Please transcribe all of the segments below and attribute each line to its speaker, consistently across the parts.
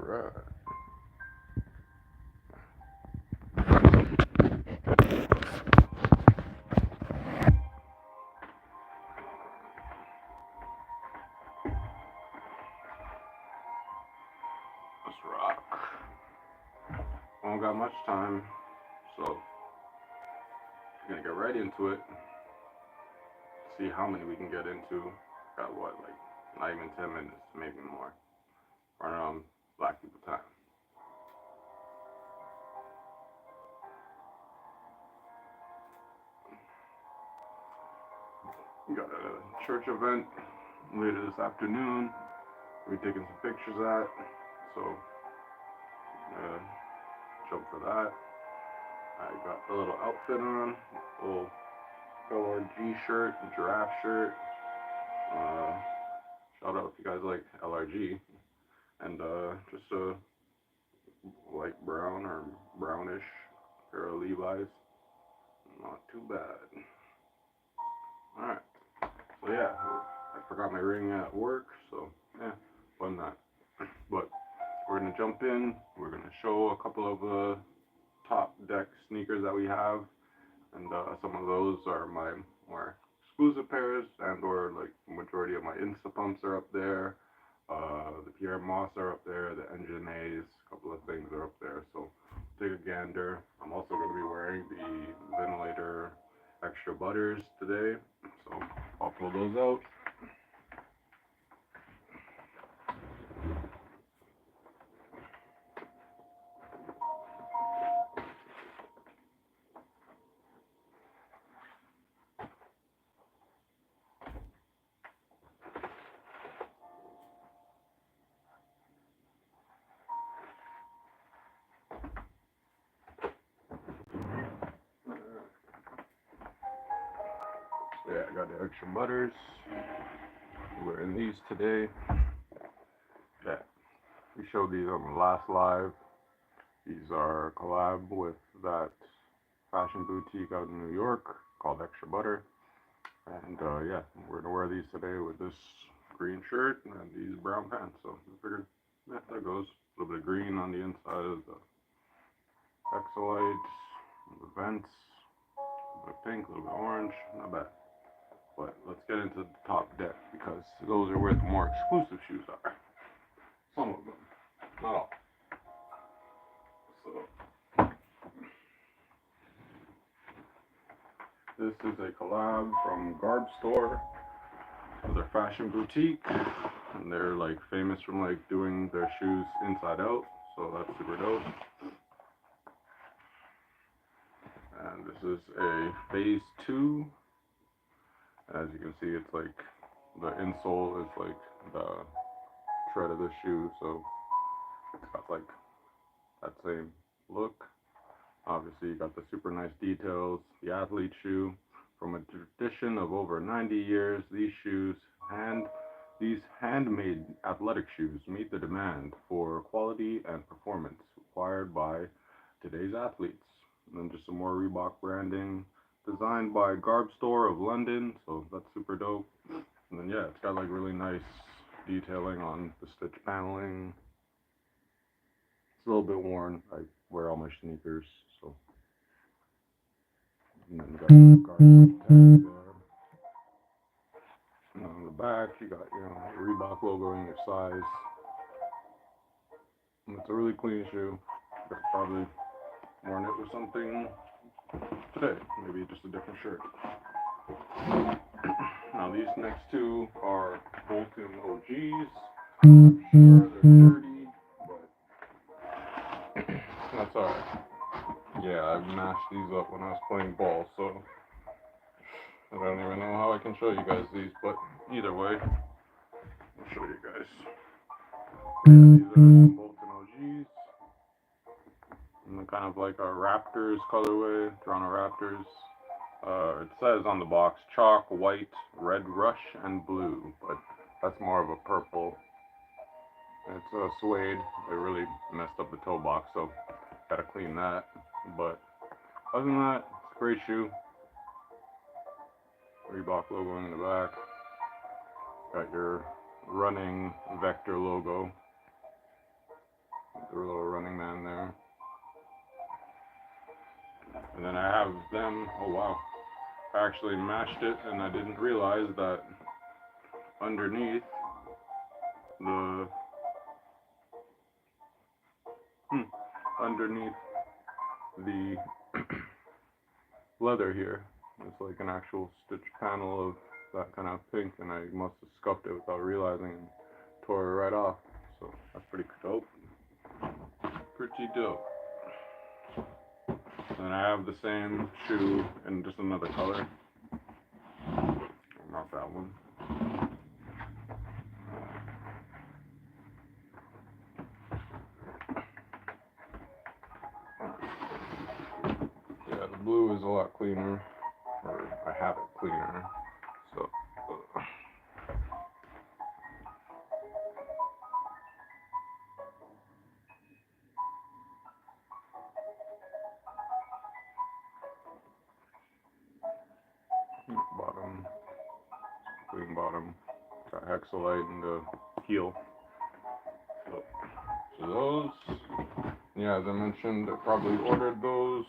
Speaker 1: Alright. Let's rock. I don't got much time, so we're gonna get right into it. See how many we can get into. Got what, like not even 10 minutes, maybe more. Running on black people time. We got a church event later this afternoon. We're taking some pictures at, so jump for that. I got the little outfit on, little LRG shirt, giraffe shirt. Shout out if you guys like LRG. And just a light brown or brownish pair of Levi's. Not too bad. Alright. So yeah, I forgot my ring at work, so yeah, wasn't that. But we're gonna jump in. We're gonna show a couple of top deck sneakers that we have, and some of those are my more exclusive pairs, and or like the majority of my Insta pumps are up there. The Pierre Moss are up there. The Engine A's, a couple of things are up there. So take a gander. I'm also gonna be wearing the Ventilator Extra Butters today, so I'll pull those out. Yeah, I got the Extra Butters. We're wearing these today. Yeah, we showed these on the last live. These are a collab with that fashion boutique out in New York called Extra Butter. And yeah, we're gonna wear these today with this green shirt and these brown pants. So I figured, yeah, that goes. A little bit of green on the inside of the Exolites, the vents, a little bit of pink, a little bit of orange, not bad. But let's get into the top deck because those are where the more exclusive shoes are. Some of them, not all. So this is a collab from Garb Store, their fashion boutique, and they're like famous from like doing their shoes inside out. So that's super dope. And this is a phase 2. As you can see, it's like the insole is like the tread of the shoe, so it's got like that same look. Obviously, you got the super nice details. The athlete shoe, from a tradition of over 90 years, these handmade athletic shoes meet the demand for quality and performance required by today's athletes. And then just some more Reebok branding, designed by Garb Store of London, so that's super dope. And then yeah, it's got like really nice detailing on the stitch paneling. It's a little bit worn. I wear all my sneakers, so. And then you got the Garb tags there. And on the back, you got, you know, the Reebok logo in your size. And it's a really clean shoe. I could probably worn it with something today, maybe just a different shirt. Now these next two are Bolton OGs. I'm sure they're dirty, but that's alright. Yeah, I mashed these up when I was playing ball, so I don't even know how I can show you guys these, but either way, I'll show you guys. Yeah, these are some Bolton OGs. And kind of like a Raptors colorway, Toronto Raptors. It says on the box chalk, white, red rush, and blue, but that's more of a purple. It's a suede. They really messed up the toe box, so gotta clean that. But other than that, it's a great shoe. Reebok logo in the back. Got your running vector logo. the little Running Man there. And then I have them, oh wow, I actually matched it and I didn't realize that underneath the, underneath the leather here, it's like an actual stitch panel of that kind of pink, and I must have scuffed it without realizing and tore it right off. So that's pretty dope. Pretty dope. And I have the same shoe in just another color. Not that one. Yeah, the blue is a lot cleaner, or I have it cleaner. So. Bottom, clean bottom, got hexalite in the heel. So those, yeah, as I mentioned, I probably ordered those,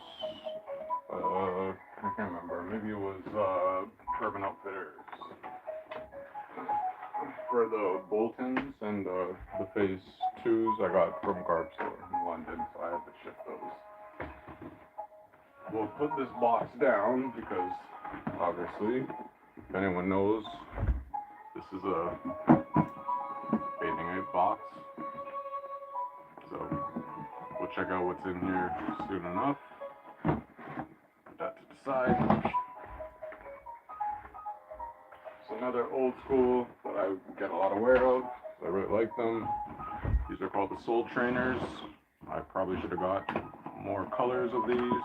Speaker 1: I can't remember, maybe it was Urban Outfitters for the Boltons, and the Phase 2s I got from Garb Store in London, so I had to ship those. We'll put this box down because obviously, if anyone knows, this is a bathing ape box. So we'll check out what's in here soon enough. Put that to the side. It's another old school that I get a lot of wear of. I really like them. These are called the Soul Trainers. I probably should have got more colors of these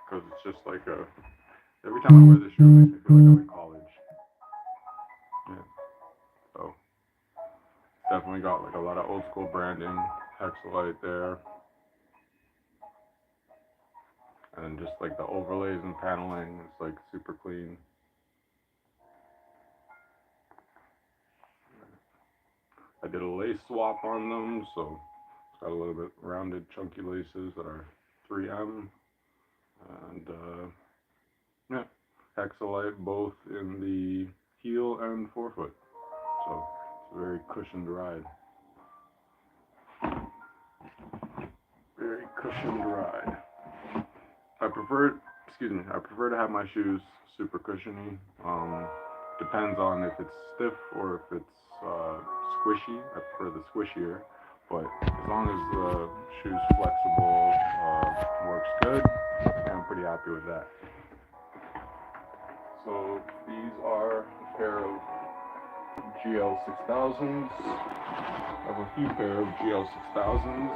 Speaker 1: because it's just like a. Every time I wear this shoe, it makes me feel like I'm in college. Yeah. So definitely got like a lot of old school branding, hexalite there. And just like the overlays and paneling is like super clean. I did a lace swap on them, so it's got a little bit rounded, chunky laces that are 3M. And yeah, hexalite both in the heel and forefoot. So it's a very cushioned ride. Very cushioned ride. I prefer to have my shoes super cushiony. Depends on if it's stiff or if it's squishy. I prefer the squishier, but as long as the shoe's flexible, works good, I'm pretty happy with that. So these are a pair of GL 6000s. I have a few pair of GL 6000s.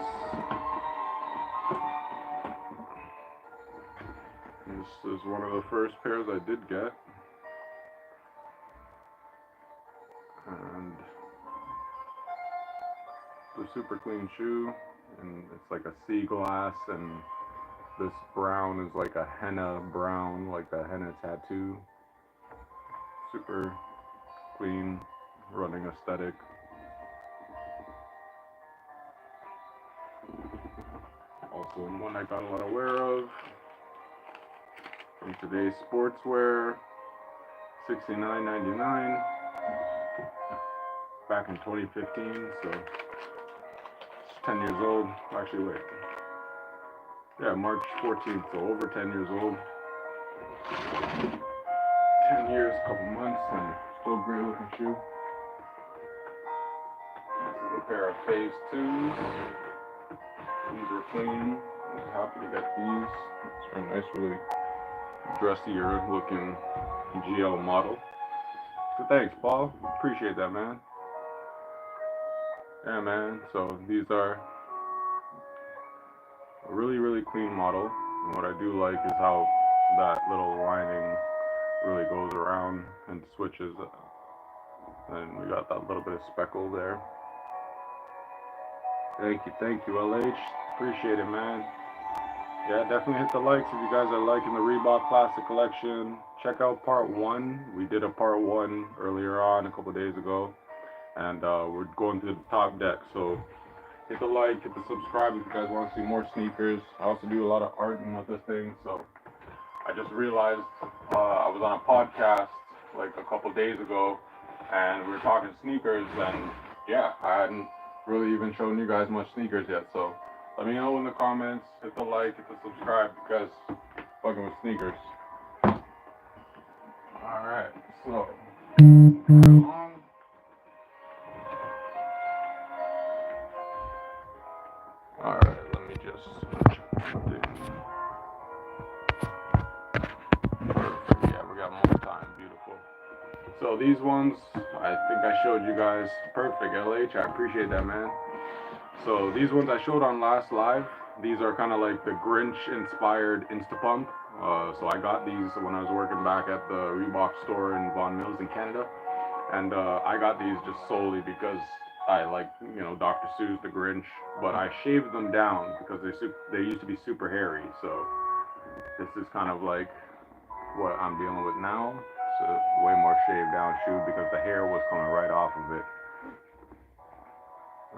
Speaker 1: This is one of the first pairs I did get. And it's a super clean shoe, and it's like a sea glass, and this brown is like a henna brown, like the henna tattoo. Super clean, running aesthetic. Also one I got a lot of wear of from today's sportswear, $69.99 back in 2015, so it's 10 years old. Actually, wait. Yeah, March 14th, so over 10 years old. 10 years, couple months, and still great looking shoe. This is a pair of Phase 2s. These are clean. I'm happy to get these. It's very nice, really dressier looking GL model. So thanks, Paul. Appreciate that, man. Yeah, man. So these are a really, really clean model. And what I do like is how that little lining really goes around and switches. And we got that little bit of speckle there. Thank you, LH. Appreciate it, man. Yeah, definitely hit the likes if you guys are liking the Reebok Classic collection. Check out part 1. We did a part 1 earlier on, a couple days ago. And we're going through the top deck. So hit the like, hit the subscribe if you guys want to see more sneakers. I also do a lot of art and other things, so I just realized I was on a podcast like a couple days ago, and we were talking sneakers, and yeah, I hadn't really even shown you guys much sneakers yet. So let me know in the comments, hit the like, hit the subscribe, because fucking with sneakers. All right, so long. All right, let me just check something. Perfect. Yeah, we got more time. Beautiful. So these ones, I think I showed you guys. Perfect, LH. I appreciate that, man. So these ones I showed on last live. These are kind of like the Grinch-inspired Instapump. So I got these when I was working back at the Reebok store in Vaughan Mills in Canada, and I got these just solely because I like, Dr. Seuss, the Grinch, but I shaved them down because they used to be super hairy. So this is kind of like what I'm dealing with now. It's a way more shaved down shoe because the hair was coming right off of it.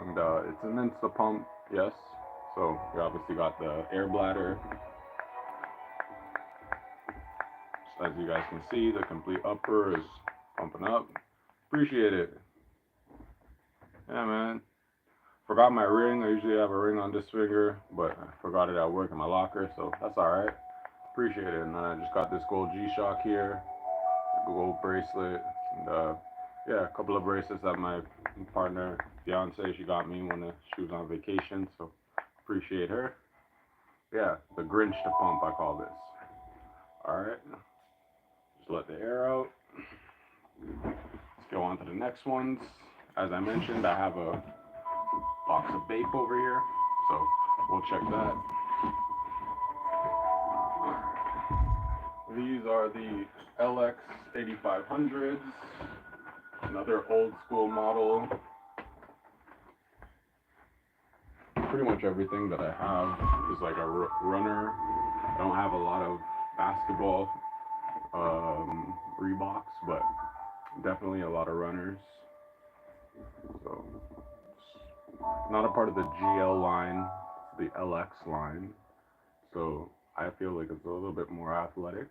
Speaker 1: And it's an Instapump, yes. So we obviously got the air bladder. So as you guys can see, the complete upper is pumping up. Appreciate it. Yeah, man. Forgot my ring. I usually have a ring on this finger, but I forgot it at work in my locker, so that's alright. Appreciate it. And then I just got this gold G-Shock here, gold bracelet, and yeah, a couple of bracelets that my partner, fiance, she got me when she was on vacation, so appreciate her. Yeah, the Grinch to pump, I call this. Alright, just let the air out. Let's go on to the next ones. As I mentioned, I have a box of Bape over here, so we'll check that. These are the LX 8500s, another old school model. Pretty much everything that I have is like a runner. I don't have a lot of basketball Reeboks, but definitely a lot of runners. So it's not a part of the GL line, it's the LX line. So I feel like it's a little bit more athletic.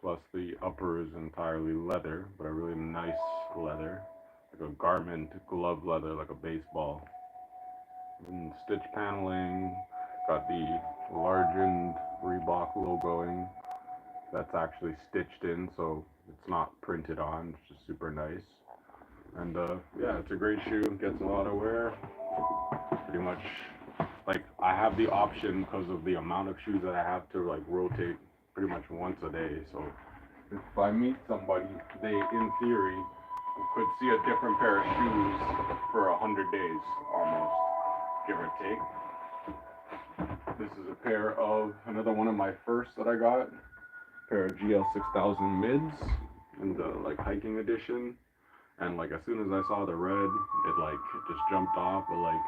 Speaker 1: Plus the upper is entirely leather, but a really nice leather, like a garment glove leather, like a baseball. And stitch paneling, got the Largent Reebok logoing. That's actually stitched in, so it's not printed on. It's just super nice. And yeah, it's a great shoe. Gets a lot of wear. Pretty much, like, I have the option because of the amount of shoes that I have to like rotate pretty much once a day. So if I meet somebody, they in theory could see a different pair of shoes for 100 days almost, give or take. This is a pair of another one of my first that I got. Pair of GL 6000 mids in the like hiking edition, and like as soon as I saw the red, it just jumped off. But like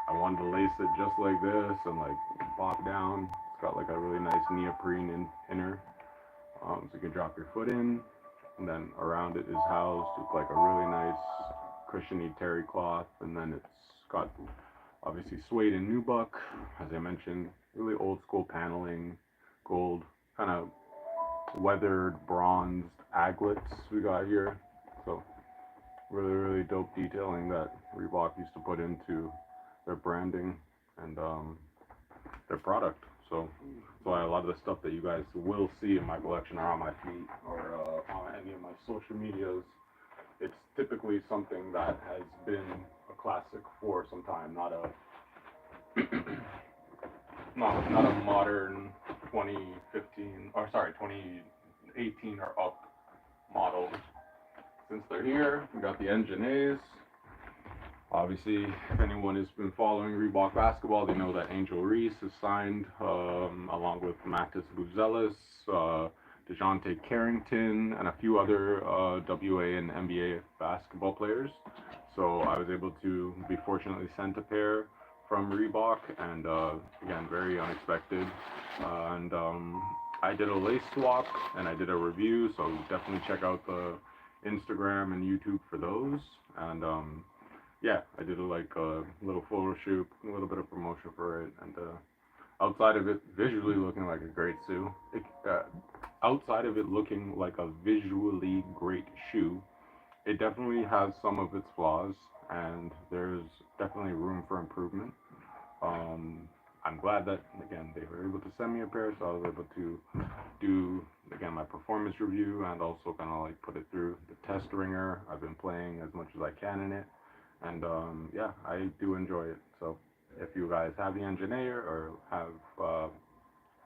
Speaker 1: I wanted to lace it just like this and like pop down. It's got like a really nice neoprene inner, so you can drop your foot in, and then around it is housed with like a really nice cushiony terry cloth, and then it's got obviously suede and nubuck, as I mentioned, really old school paneling, gold kind of weathered bronzed aglets we got here. So really dope detailing that Reebok used to put into their branding and their product. So that's why a lot of the stuff that you guys will see in my collection are on my feed or on any of my social medias. It's typically something that has been a classic for some time, not a not a modern 2015 or sorry 2018 or up model. Since they're here, we got the Engine A's. Obviously, if anyone has been following Reebok basketball, they know that Angel Reese is signed along with Matis Buzelis, DeJounte Carrington, and a few other WA and NBA basketball players. So I was able to be fortunately sent a pair from Reebok, and again, very unexpected. And I did a lace swap and I did a review, so definitely check out the Instagram and YouTube for those. And yeah, I did like a little photo shoot, a little bit of promotion for it, and outside of it visually looking like a great shoe, outside of it looking like a visually great shoe, it definitely has some of its flaws, and there's definitely room for improvement. Um, I'm glad that again they were able to send me a pair, so I was able to do again my performance review and also kind of like put it through the test ringer. I've been playing as much as I can in it, and yeah, I do enjoy it. So if you guys have the Engine A or have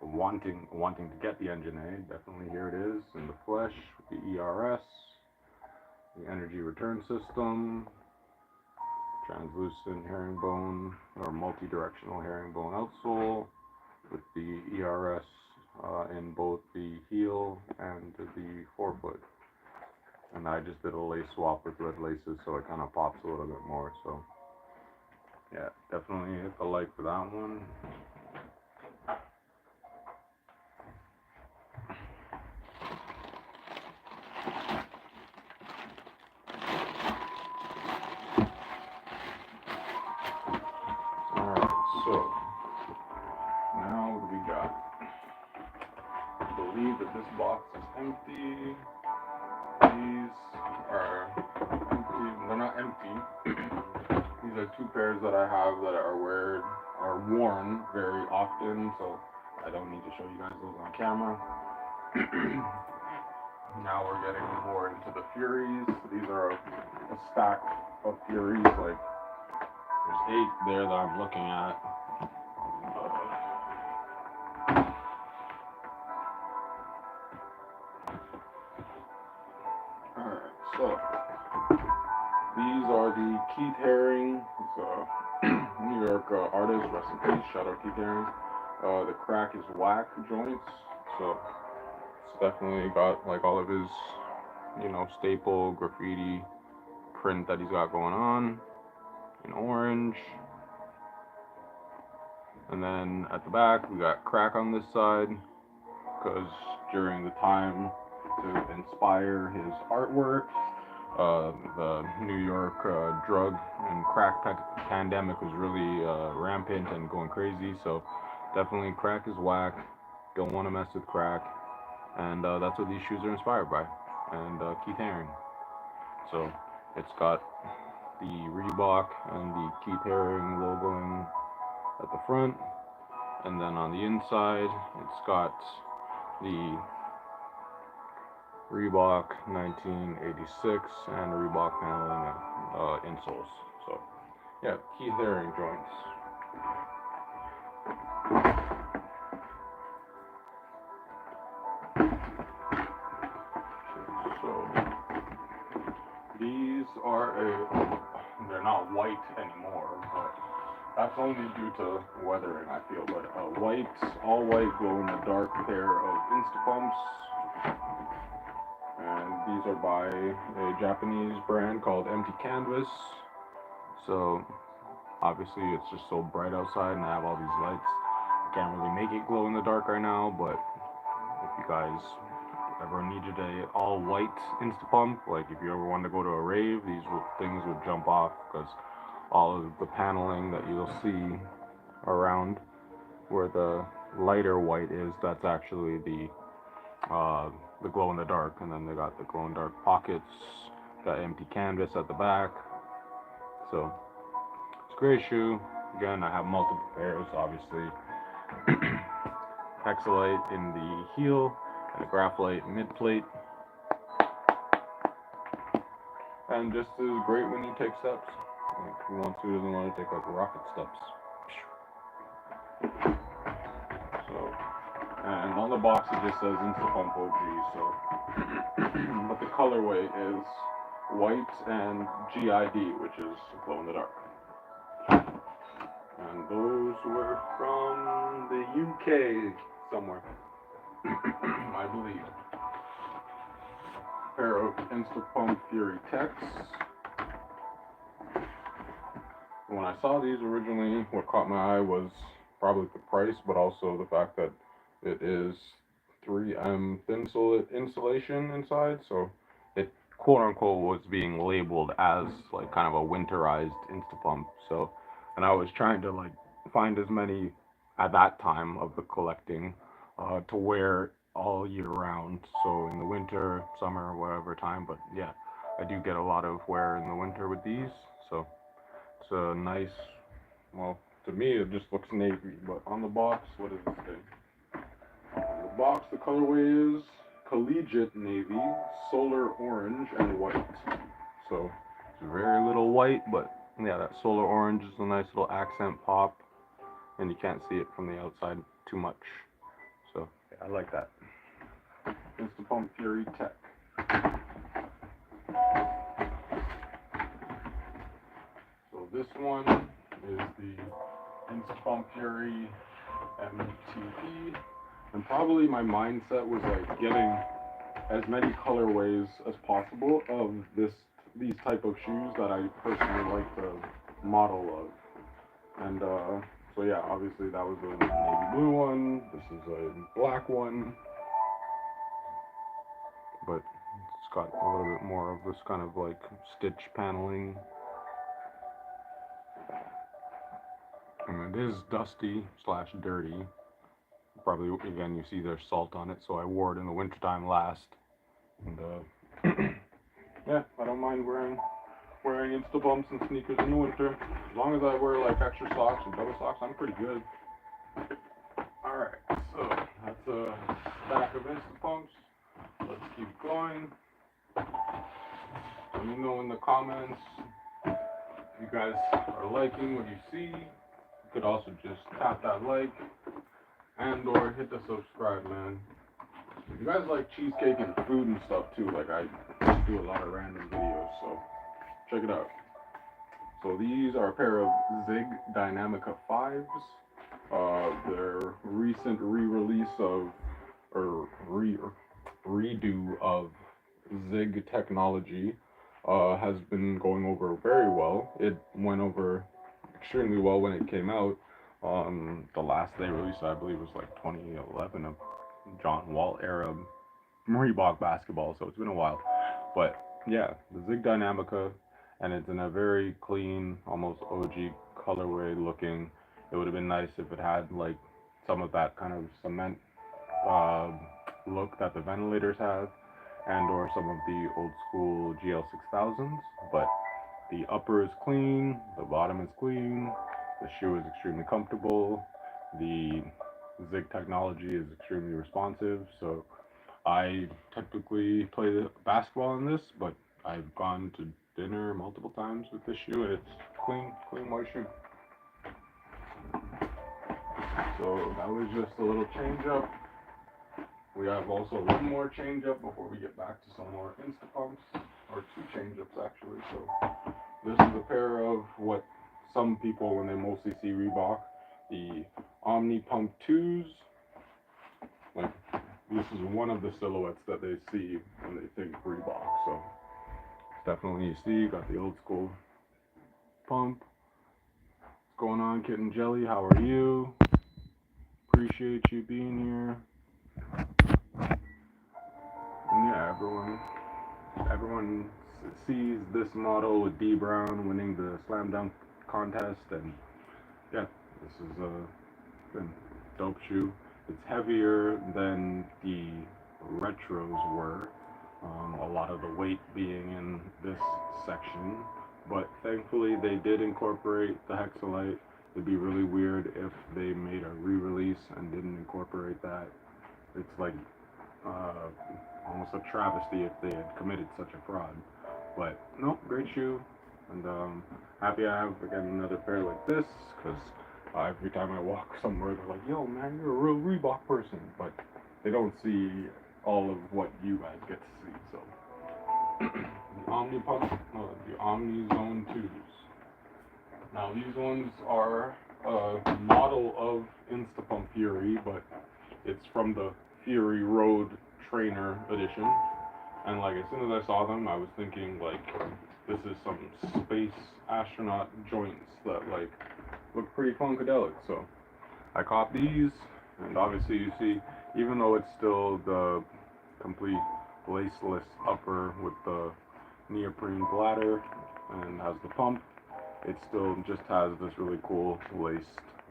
Speaker 1: wanting to get the Engine A, definitely here it is in the flesh with the ERS, the energy return system, translucent herringbone or multi-directional herringbone outsole with the ERS in both the heel and the forefoot. And I just did a lace swap with red laces so it kind of pops a little bit more. So yeah, definitely hit the like for that one. Alright, so now what do we got? I believe that this box is empty. These are empty. They're not empty. These are two pairs that I have that are worn very often, so I don't need to show you guys those on camera. Now we're getting more into the Furies. These are a stack of Furies. Like there's 8 there that I'm looking at. Alright, so these are the Keith Haring, New York artist, rest in peace, shout out Keith Haring. The crack is whack joints, so it's definitely got like all of his, staple graffiti print that he's got going on in orange. And then at the back, we got crack on this side, because during the time to inspire his artwork, the New York drug and crack pandemic was really rampant and going crazy. So definitely crack is whack. Don't want to mess with crack, and that's what these shoes are inspired by. And Keith Haring. So it's got the Reebok and the Keith Haring logoing at the front, and then on the inside, it's got the Reebok 1986 and Reebok paneling insoles. So, yeah, Keith Haring joints. So, these they're not white anymore, but that's only due to weathering, I feel. But all white glow in the dark pair of Instapumps. And these are by a Japanese brand called Empty Canvas. So obviously it's just so bright outside and I have all these lights. I can't really make it glow in the dark right now, but if you guys ever needed a all white Instapump, like if you ever wanted to go to a rave, things would jump off because all of the paneling that you'll see around where the lighter white is, that's actually the glow in the dark, and then they got the glow in the dark pockets, got empty canvas at the back. So it's a great shoe. Again, I have multiple pairs, obviously. Hexalite in the heel and a graphite mid plate. And just as great when you take steps. Like who wants to doesn't want to take like rocket steps. So, and on the box it just says Instapump OG. So, but the colorway is white and GID, which is glow in the dark. And those were from the UK somewhere, I believe. A pair of Instapump Fury Techs. When I saw these originally, what caught my eye was probably the price, but also the fact that it is 3M thin insulation inside, so it quote unquote was being labeled as like kind of a winterized Instapump. So, and I was trying to like find as many at that time of the collecting to wear all year round. So in the winter, summer, whatever time. But yeah, I do get a lot of wear in the winter with these. So it's a nice. Well, to me it just looks navy, but on the box, what does it say? On the box, the colorway is collegiate navy, solar orange, and white. So it's very little white, but yeah, that solar orange is a nice little accent pop, and you can't see it from the outside too much. So yeah, I like that. Instapump Fury Tech. So this one is the Instapump Fury MTP, and probably my mindset was like getting as many colorways as possible of these type of shoes that I personally like the model of. And so yeah, obviously that was a navy blue one. This is a black one, but it's got a little bit more of this kind of like stitch paneling. And it is dusty slash dirty. Probably again you see there's salt on it, so I wore it in the wintertime last. And yeah, I don't mind wearing Insta bumps and sneakers in the winter. As long as I wear like extra socks or double socks, I'm pretty good. Alright, so that's a stack of Insta pumps. Let's keep going. Let me know in the comments if you guys are liking what you see. You could also just tap that like and or hit the subscribe, man. If you guys like cheesecake and food and stuff too, like I just do a lot of random videos, so check it out. So these are a pair of Zig Dynamica 5s. Their recent re-release of, or redo of Zig technology has been going over very well. It went over extremely well when it came out. The last they released, I believe, was like 2011, of John Wall era Reebok basketball, so it's been a while. But yeah, the Zig Dynamica, and it's in a very clean, almost OG colorway looking. It would have been nice if it had like some of that kind of cement uh, look that the ventilators have, and or some of the old school GL6000s. But the upper is clean, the bottom is clean, the shoe is extremely comfortable, the Zig technology is extremely responsive. So I typically play the basketball in this, but I've gone to dinner multiple times with this shoe, and it's clean white shoe. So that was just a little change up. We have also one more change up before we get back to some more Insta pumps, or two change ups actually. So this is a pair of what some people, when they mostly see Reebok, the Omni Pump 2s. Like, this is one of the silhouettes that they see when they think Reebok. So definitely you see, got the old school pump. What's going on, Kitten Jelly? How are you? Appreciate you being here. And yeah, everyone sees this model with D Brown winning the slam dunk contest, and yeah, this is a dope shoe. It's heavier than the retros were. A lot of the weight being in this section, but thankfully they did incorporate the hexalite. It'd be really weird if they made a re-release and didn't incorporate that. It's like uh, almost a travesty if they had committed such a fraud. But no, great shoe, and happy I have again another pair like this, because every time I walk somewhere, they're like, "Yo, man, you're a real Reebok person," but they don't see all of what you guys get to see. So the Omni Pump, the Omni Zone 2s. Now these ones are a model of Instapump Fury, but it's from the Fury Road Trainer edition. And like as soon as I saw them, I was thinking like this is some space astronaut joints that like look pretty funkadelic. So I caught these, and obviously you see, even though it's still the complete laceless upper with the neoprene bladder and has the pump. It still just has this really cool laced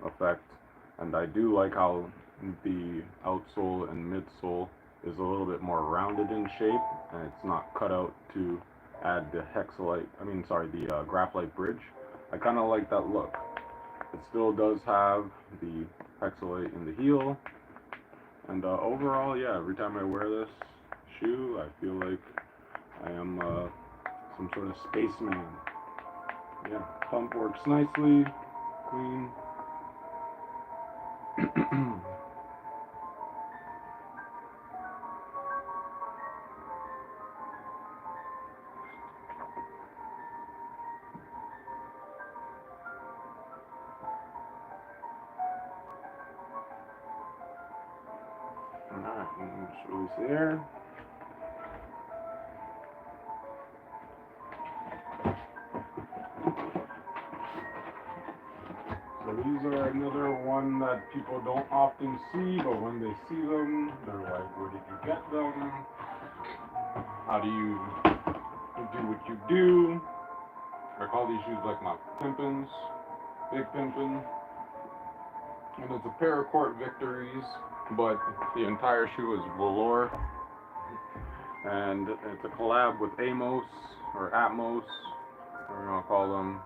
Speaker 1: effect, and I do like how the outsole and midsole is a little bit more rounded in shape, and it's not cut out to add the graphite bridge. I kind of like that look. It still does have the hexalite in the heel, and overall, yeah, every time I wear this shoe, I feel like I am some sort of spaceman. Yeah, pump works nicely, clean. Alright, just release the air. So these are another one that people don't often see, but when they see them, they're like, where did you get them? How do you do what you do? I call these shoes like my pimpins, big pimpin'. And it's a pair of court victories, but the entire shoe is velour. And it's a collab with Amos, or Atmos, whatever you want to call them.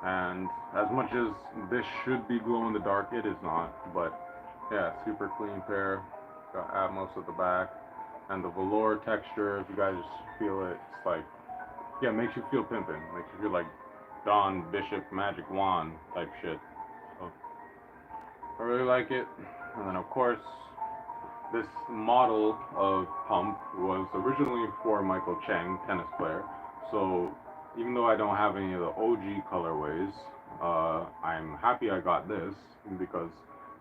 Speaker 1: And as much as this should be glow in the dark, it is not. But yeah, super clean pair. Got Atmos at the back. And the velour texture, if you guys feel it, it's like, yeah, it makes you feel pimpin'. Makes you feel like Don Bishop Magic Wand type shit. So I really like it. And then of course, this model of pump was originally for Michael Chang, tennis player. So even though I don't have any of the OG colorways, I'm happy I got this because,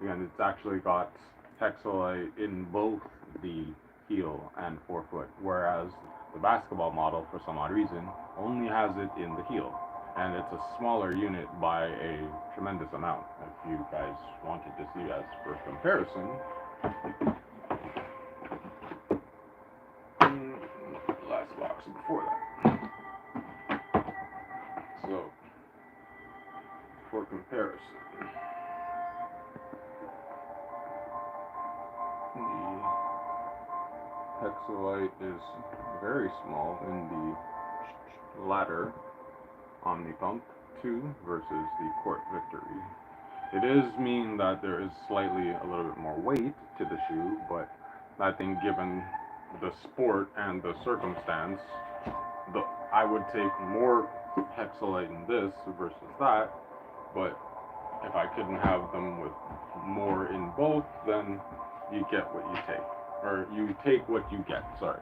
Speaker 1: again, it's actually got hexalite in both the heel and forefoot, whereas the basketball model, for some odd reason, only has it in the heel. And it's a smaller unit by a tremendous amount. If you guys wanted to see as for comparison, last box before that. So, for comparison, the hexalite is very small in the latter Omni Pump 2 versus the Court Victory. It does mean that there is slightly a little bit more weight to the shoe, but I think given the sport and the circumstance, I would take more hexalite in this versus that, but if I couldn't have them with more in both, then you get what you take. Or you take what you get, sorry.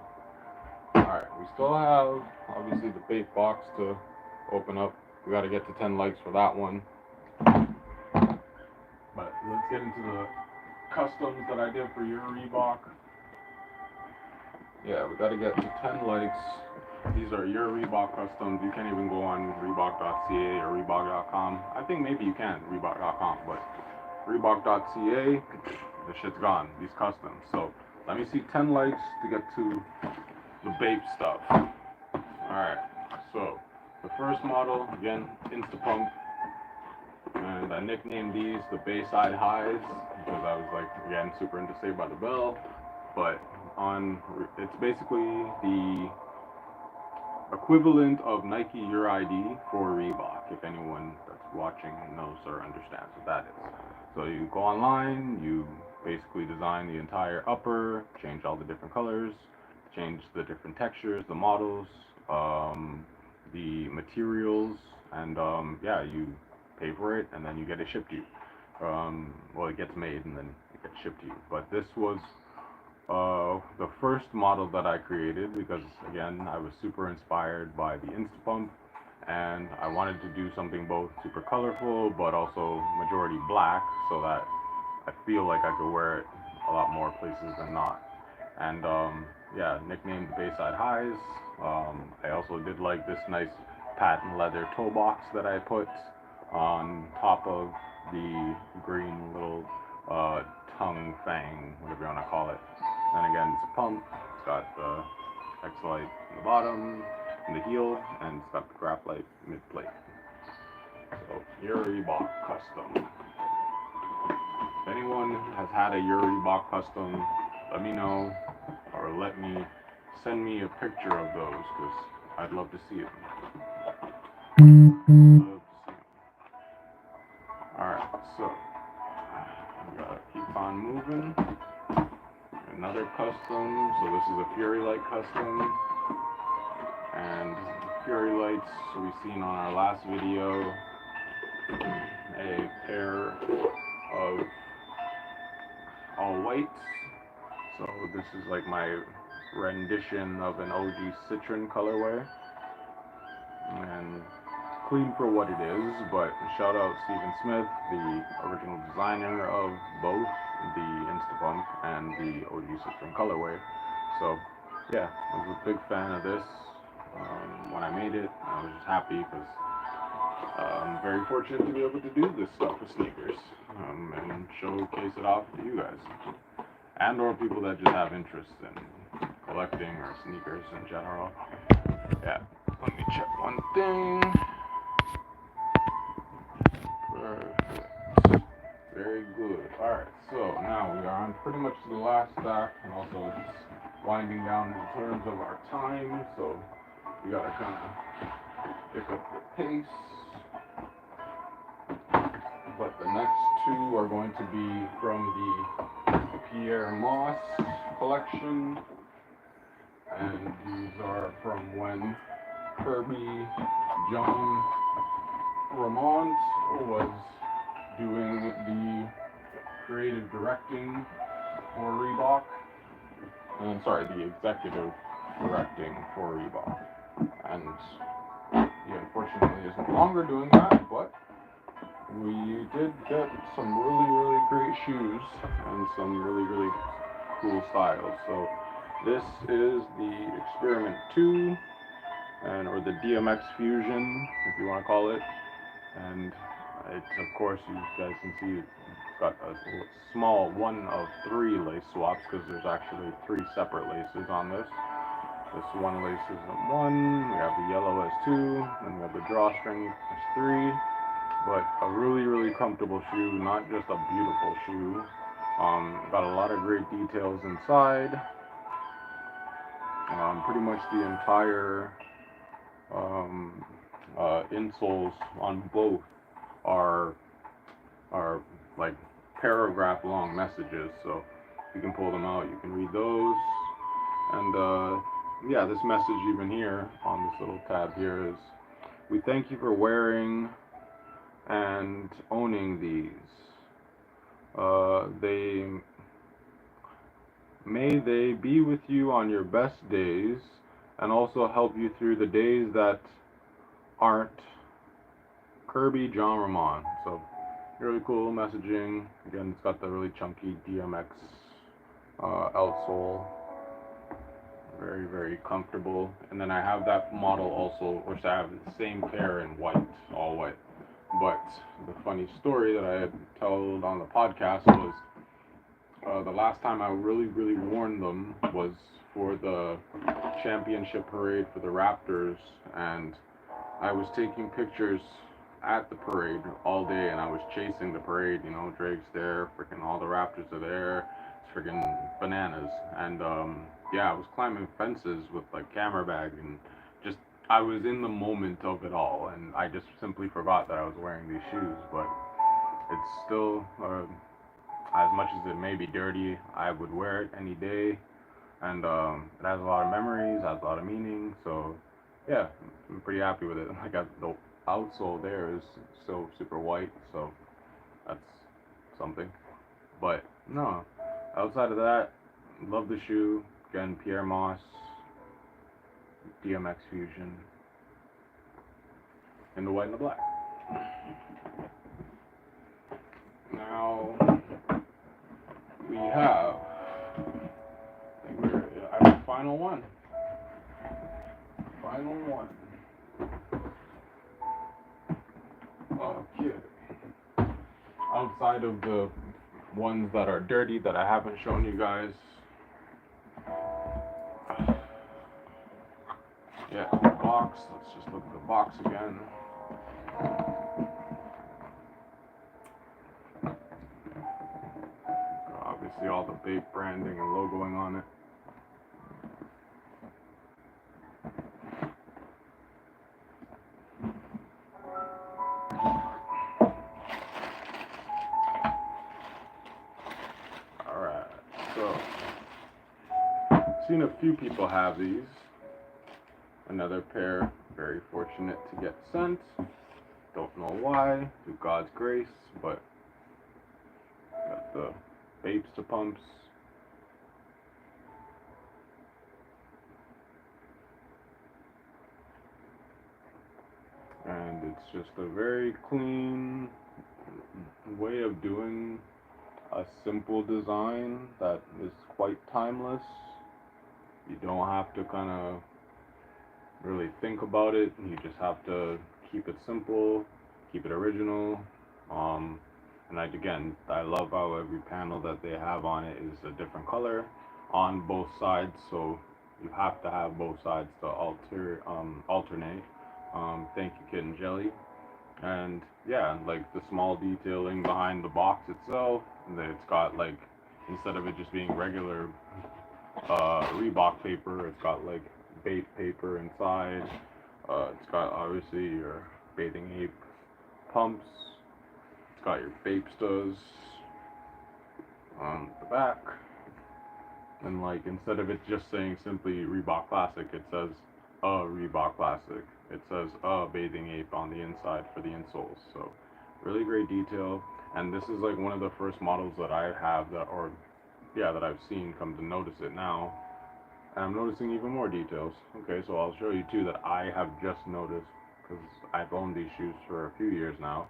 Speaker 1: Alright, we still have, obviously, the bait box to open up. We gotta get to 10 likes for that one. But let's get into the customs that I did for your Reebok. Yeah, we gotta get to 10 likes. These are your Reebok customs. You can't even go on Reebok.ca or Reebok.com. I think maybe you can, Reebok.com, but Reebok.ca, the shit's gone, these customs. So let me see 10 likes to get to the Bape stuff. Alright, so the first model, again, Instapump. And I nicknamed these the Bayside Highs because I was like, again, super into Saved by the Bell. But it's basically the equivalent of Nike Your ID for Reebok, if anyone that's watching knows or understands what that is. So you go online, you basically design the entire upper, change all the different colors, change the different textures, the models, the materials, and yeah, you pay for it and then you get it shipped to you. Well, it gets made and then it gets shipped to you. But this was the first model that I created because, again, I was super inspired by the Instapump and I wanted to do something both super colorful but also majority black so that I feel like I could wear it a lot more places than not. And yeah, nicknamed the Bayside Highs. I also did like this nice patent leather toe box that I put on top of the green little tongue fang, whatever you want to call it. And again, it's a pump. It's got the hexalite in the bottom, in the heel, and it's got the graphite mid plate. So Reebok custom. If anyone has had a Reebok custom, let me know, or send me a picture of those, because I'd love to see it. Alright, so we gotta keep on moving. Another custom, so this is a Fury Light custom, and Fury Lights we've seen on our last video, a pair of all whites. So this is like my rendition of an OG Citron colorway, and clean for what it is, but shout out Stephen Smith, the original designer of both the Instapump and the OG Citron colorway. So yeah, I was a big fan of this. When I made it, I was just happy because I'm very fortunate to be able to do this stuff with sneakers, and showcase it off to you guys, and or people that just have interest in collecting or sneakers in general. Yeah, let me check one thing. Perfect. Very good. Alright, so now we are on pretty much the last stack, and also it's winding down in terms of our time, so we gotta kind of pick up the pace. But the next two are going to be from the Pierre Moss collection, and these are from when Kirby John Ramont was doing the creative directing for Reebok. The executive directing for Reebok. And he unfortunately is no longer doing that, but we did get some really, really great shoes and some really, really cool styles. So this is the Experiment 2, or the DMX Fusion, if you want to call it. And it's, of course, you guys can see it's got a small 1 of 3 lace swaps, because there's actually 3 separate laces on this. This one lace is 1, we have the yellow as 2, and we have the drawstring as 3. But a really, really comfortable shoe, not just a beautiful shoe. Got a lot of great details inside. Pretty much the entire insoles on both are like paragraph long messages, so you can pull them out, you can read those. And yeah, this message even here on this little tab here is, we thank you for wearing and owning these. May they be with you on your best days, and also help you through the days that aren't. Kirby John Ramon. So really cool messaging. Again, it's got the really chunky DMX outsole. Very, very comfortable. And then I have that model also, which I have the same pair in white, all white. But the funny story that I had told on the podcast was, the last time I really, really worn them was for the championship parade for the Raptors, and I was taking pictures at the parade all day, and I was chasing the parade, Drake's there, freaking all the Raptors are there, it's freaking bananas. And yeah, I was climbing fences with like camera bag, and just, I was in the moment of it all, and I just simply forgot that I was wearing these shoes. But it's still, as much as it may be dirty, I would wear it any day, and it has a lot of memories, has a lot of meaning, so yeah, I'm pretty happy with it. I got the outsole there is still super white, so that's something. But no, outside of that, love the shoe. Again, Pierre Moss, DMX Fusion, in the white and the black. Now we have, I think we're at the final one. Final one. Okay. Outside of the ones that are dirty that I haven't shown you guys. Yeah, box. Let's just look at the box again. Obviously all the vape branding and logoing on it. Alright, so seen a few people have these. Another pair, very fortunate to get sent. Don't know why, through God's grace, but got the vapes to pumps. And it's just a very clean way of doing a simple design that is quite timeless. You don't have to kind of really think about it. You just have to keep it simple, keep it original. And I love how every panel that they have on it is a different color on both sides, so you have to have both sides to alternate. Thank you, Kitten Jelly. And yeah, like the small detailing behind the box itself, it's got like, instead of it just being regular Reebok paper, it's got like vape paper inside. It's got obviously your Bathing Ape pumps. It's got your vape stas on the back. And like, instead of it just saying simply Reebok Classic, it says a Reebok Classic. It says a Bathing Ape on the inside for the insoles. So really great detail. And this is like one of the first models that I have that I've seen come to notice it now. And I'm noticing even more details. Okay, so I'll show you two that I have just noticed, because I've owned these shoes for a few years now.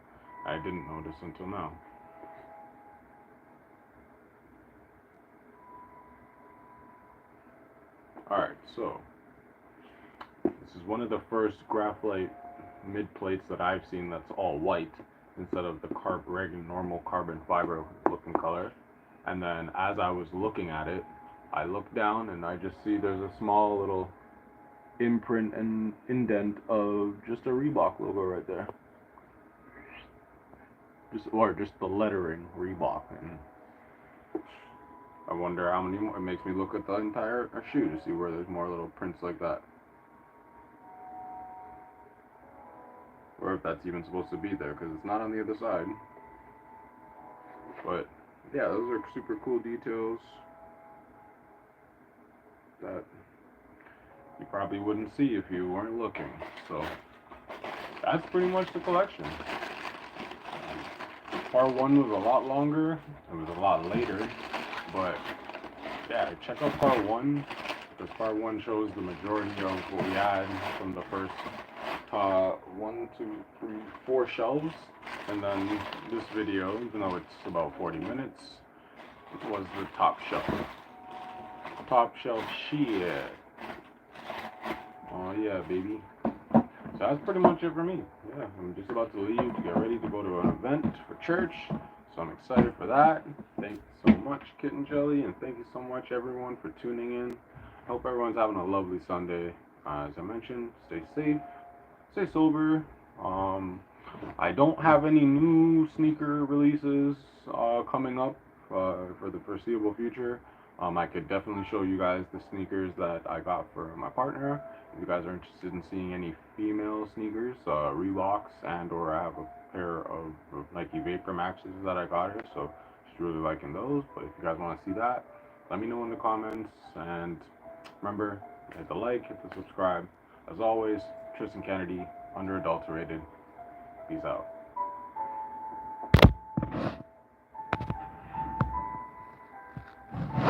Speaker 1: I didn't notice until now. Alright, so this is one of the first graphite mid plates that I've seen that's all white instead of the regular normal carbon fiber looking color. And then as I was looking at it, I look down and I just see there's a small little imprint and indent of just a Reebok logo right there. Just the lettering Reebok. And I wonder how many more. It makes me look at the entire shoe to see where there's more little prints like that. Or if that's even supposed to be there, because it's not on the other side. But yeah, those are super cool details that you probably wouldn't see if you weren't looking. So that's pretty much the collection. Part 1 was a lot longer, it was a lot later, but yeah, check out part 1, because part 1 shows the majority of what we had from the first 1, 2, 3, 4 shelves. And then this video, even though it's about 40 minutes, was the top shelf. Top shelf shit. Oh yeah, baby. So that's pretty much it for me. Yeah, I'm just about to leave to get ready to go to an event for church. So I'm excited for that. Thank you so much, Kitten Jelly, and thank you so much, everyone, for tuning in. I hope everyone's having a lovely Sunday. As I mentioned, stay safe, stay sober. I don't have any new sneaker releases coming up for the foreseeable future. I could definitely show you guys the sneakers that I got for my partner. If you guys are interested in seeing any female sneakers, Reeboks, or I have a pair of Nike Vapor Maxes that I got her, so she's really liking those. But if you guys want to see that, let me know in the comments. And remember, hit the like, hit the subscribe. As always, Tristan Kennedy, underadulterated. Peace out.